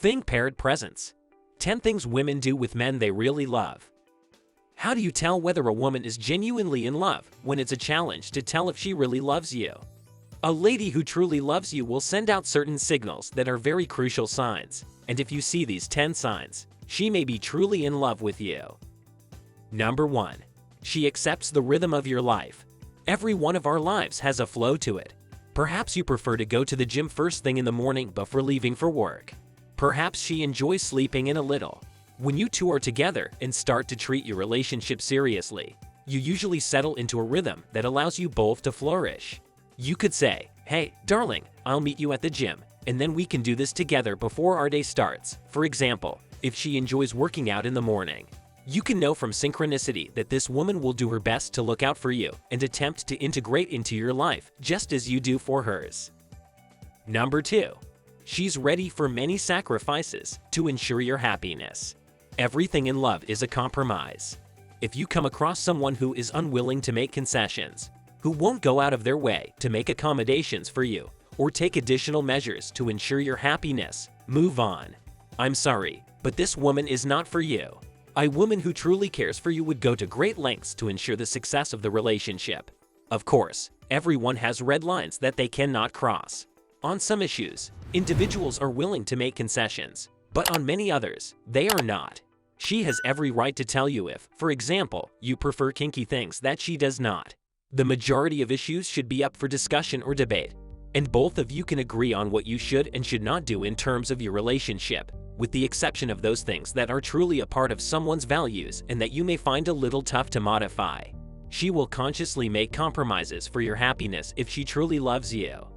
Thing paired presents. 10 things women do with men they really love. How do you tell whether a woman is genuinely in love when it's a challenge to tell if she really loves you? A lady who truly loves you will send out certain signals that are very crucial signs, and if you see these 10 signs, she may be truly in love with you. Number 1. She accepts the rhythm of your life. Every one of our lives has a flow to it. Perhaps you prefer to go to the gym first thing in the morning before leaving for work. Perhaps she enjoys sleeping in a little. When you two are together and start to treat your relationship seriously, you usually settle into a rhythm that allows you both to flourish. You could say, "Hey, darling, I'll meet you at the gym, and then we can do this together before our day starts." For example, if she enjoys working out in the morning, you can know from synchronicity that this woman will do her best to look out for you and attempt to integrate into your life just as you do for hers. Number 2. She's ready for many sacrifices to ensure your happiness. Everything in love is a compromise. If you come across someone who is unwilling to make concessions, who won't go out of their way to make accommodations for you, or take additional measures to ensure your happiness, move on. I'm sorry, but this woman is not for you. A woman who truly cares for you would go to great lengths to ensure the success of the relationship. Of course, everyone has red lines that they cannot cross. On some issues, individuals are willing to make concessions, but on many others, they are not. She has every right to tell you if, for example, you prefer kinky things that she does not. The majority of issues should be up for discussion or debate, and both of you can agree on what you should and should not do in terms of your relationship, with the exception of those things that are truly a part of someone's values and that you may find a little tough to modify. She will consciously make compromises for your happiness if she truly loves you.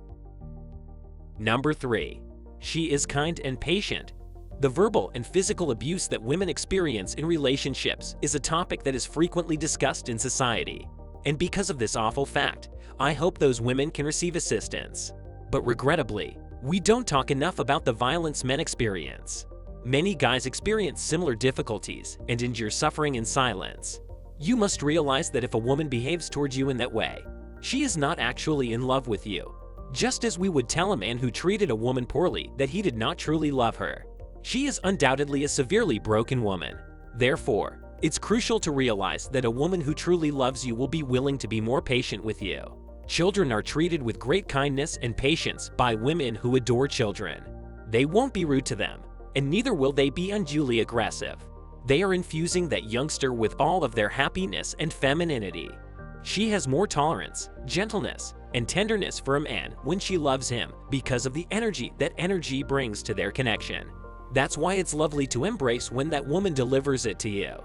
Number 3. She is kind and patient. The verbal and physical abuse that women experience in relationships is a topic that is frequently discussed in society. And because of this awful fact, I hope those women can receive assistance. But regrettably, we don't talk enough about the violence men experience. Many guys experience similar difficulties and endure suffering in silence. You must realize that if a woman behaves towards you in that way, she is not actually in love with you. Just as we would tell a man who treated a woman poorly that he did not truly love her. She is undoubtedly a severely broken woman. Therefore, it's crucial to realize that a woman who truly loves you will be willing to be more patient with you. Children are treated with great kindness and patience by women who adore children. They won't be rude to them, and neither will they be unduly aggressive. They are infusing that youngster with all of their happiness and femininity. She has more tolerance, gentleness, and tenderness for a man when she loves him because of the energy that energy brings to their connection. That's why it's lovely to embrace when that woman delivers it to you.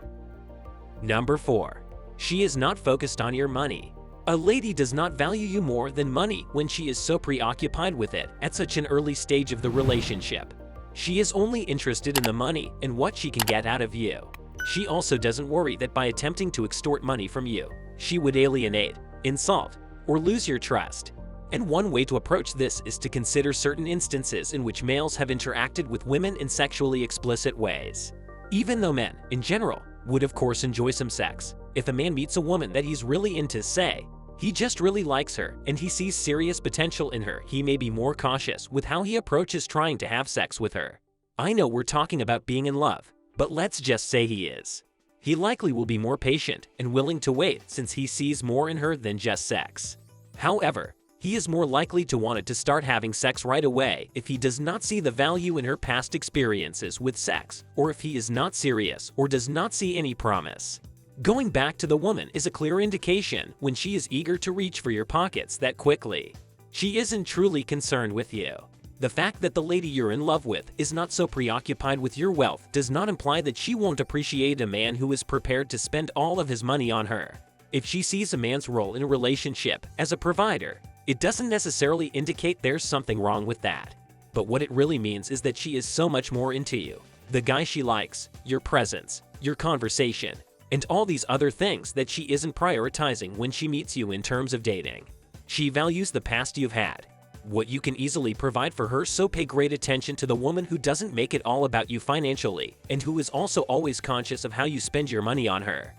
Number 4. She is not focused on your money. A lady does not value you more than money when she is so preoccupied with it at such an early stage of the relationship. She is only interested in the money and what she can get out of you. She also doesn't worry that by attempting to extort money from you, she would alienate, insult, or lose your trust. And one way to approach this is to consider certain instances in which males have interacted with women in sexually explicit ways. Even though men, in general, would of course enjoy some sex, if a man meets a woman that he's really into, say, he just really likes her and he sees serious potential in her, he may be more cautious with how he approaches trying to have sex with her. I know we're talking about being in love, but let's just say he is. He likely will be more patient and willing to wait since he sees more in her than just sex. However, he is more likely to want to start having sex right away if he does not see the value in her past experiences with sex, or if he is not serious or does not see any promise. Going back to the woman is a clear indication when she is eager to reach for your pockets that quickly. She isn't truly concerned with you. The fact that the lady you're in love with is not so preoccupied with your wealth does not imply that she won't appreciate a man who is prepared to spend all of his money on her. If she sees a man's role in a relationship as a provider, it doesn't necessarily indicate there's something wrong with that. But what it really means is that she is so much more into you, the guy she likes, your presence, your conversation, and all these other things that she isn't prioritizing when she meets you in terms of dating. She values the past you've had, what you can easily provide for her, so pay great attention to the woman who doesn't make it all about you financially and who is also always conscious of how you spend your money on her.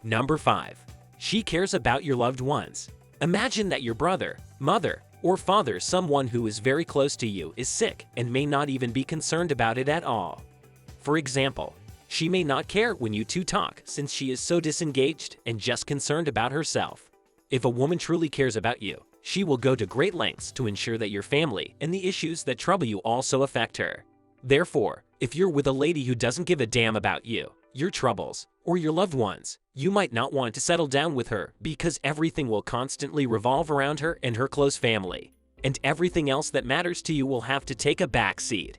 Number 5. She cares about your loved ones. Imagine that your brother, mother, Or father, someone who is very close to you is sick and may not even be concerned about it at all. For example, she may not care when you two talk since she is so disengaged and just concerned about herself. If a woman truly cares about you, she will go to great lengths to ensure that your family and the issues that trouble you also affect her. Therefore, if you're with a lady who doesn't give a damn about you, your troubles, or your loved ones, you might not want to settle down with her because everything will constantly revolve around her and her close family, and everything else that matters to you will have to take a back seat.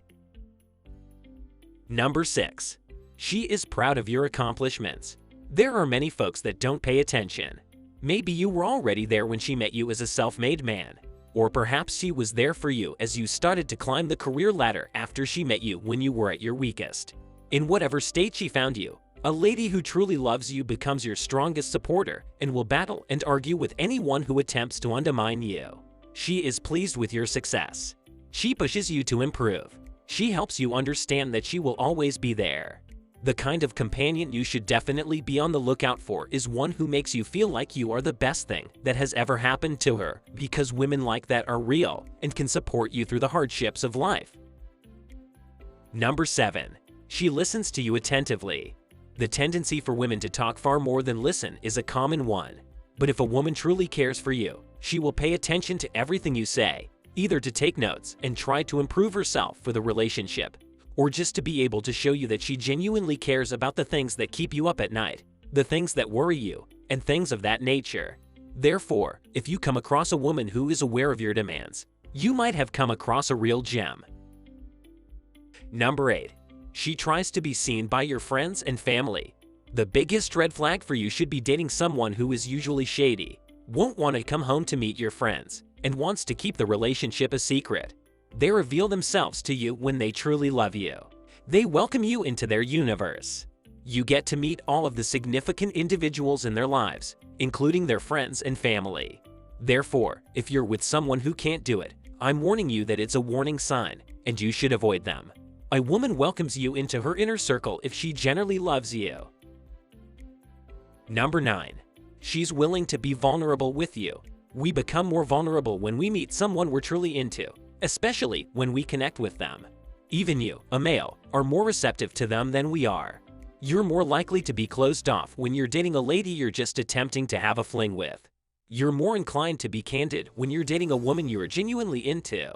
Number 6. She is proud of your accomplishments. There are many folks that don't pay attention. Maybe you were already there when she met you as a self-made man, or perhaps she was there for you as you started to climb the career ladder after she met you when you were at your weakest. In whatever state she found you, a lady who truly loves you becomes your strongest supporter and will battle and argue with anyone who attempts to undermine you. She is pleased with your success. She pushes you to improve. She helps you understand that she will always be there. The kind of companion you should definitely be on the lookout for is one who makes you feel like you are the best thing that has ever happened to her, because women like that are real and can support you through the hardships of life. Number 7. She listens to you attentively. The tendency for women to talk far more than listen is a common one. But if a woman truly cares for you, she will pay attention to everything you say, either to take notes and try to improve herself for the relationship, or just to be able to show you that she genuinely cares about the things that keep you up at night, the things that worry you, and things of that nature. Therefore, if you come across a woman who is aware of your demands, you might have come across a real gem. Number 8. She tries to be seen by your friends and family. The biggest red flag for you should be dating someone who is usually shady, won't want to come home to meet your friends, and wants to keep the relationship a secret. They reveal themselves to you when they truly love you. They welcome you into their universe. You get to meet all of the significant individuals in their lives, including their friends and family. Therefore, if you're with someone who can't do it, I'm warning you that it's a warning sign, and you should avoid them. A woman welcomes you into her inner circle if she genuinely loves you. Number 9. She's willing to be vulnerable with you. We become more vulnerable when we meet someone we're truly into, especially when we connect with them. Even you, a male, are more receptive to them than we are. You're more likely to be closed off when you're dating a lady you're just attempting to have a fling with. You're more inclined to be candid when you're dating a woman you're genuinely into.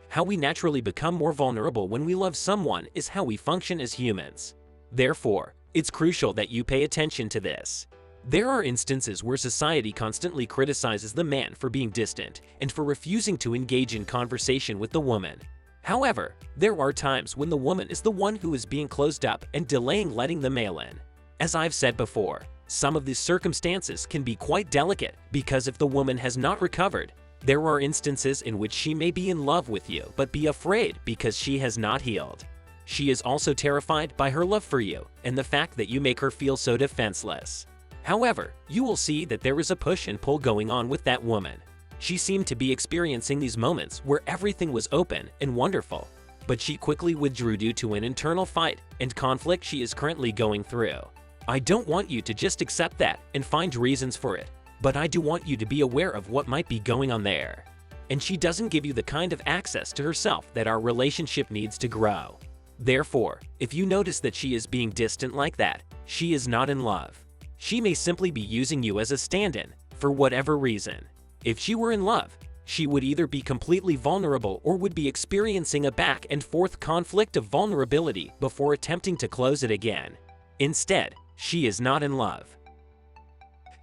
How we naturally become more vulnerable when we love someone is how we function as humans. Therefore, it's crucial that you pay attention to this. There are instances where society constantly criticizes the man for being distant and for refusing to engage in conversation with the woman. However, there are times when the woman is the one who is being closed up and delaying letting the male in. As I've said before, some of these circumstances can be quite delicate because if the woman has not recovered, there are instances in which she may be in love with you but be afraid because she has not healed. She is also terrified by her love for you and the fact that you make her feel so defenseless. However, you will see that there is a push and pull going on with that woman. She seemed to be experiencing these moments where everything was open and wonderful, but she quickly withdrew due to an internal fight and conflict she is currently going through. I don't want you to just accept that and find reasons for it, but I do want you to be aware of what might be going on there. And she doesn't give you the kind of access to herself that our relationship needs to grow. Therefore, if you notice that she is being distant like that, she is not in love. She may simply be using you as a stand-in for whatever reason. If she were in love, she would either be completely vulnerable or would be experiencing a back and forth conflict of vulnerability before attempting to close it again. Instead, she is not in love.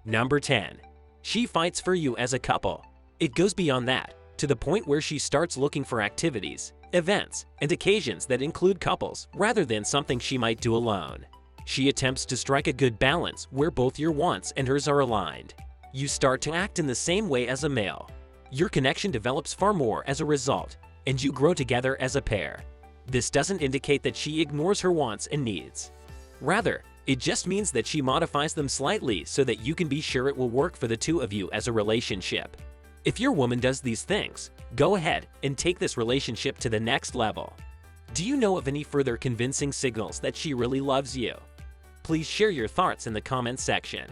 Number 10. She fights for you as a couple. It goes beyond that, to the point where she starts looking for activities, events, and occasions that include couples rather than something she might do alone. She attempts to strike a good balance where both your wants and hers are aligned. You start to act in the same way as a male. Your connection develops far more as a result, and you grow together as a pair. This doesn't indicate that she ignores her wants and needs. Rather, it just means that she modifies them slightly so that you can be sure it will work for the two of you as a relationship. If your woman does these things, go ahead and take this relationship to the next level. Do you know of any further convincing signals that she really loves you? Please share your thoughts in the comments section.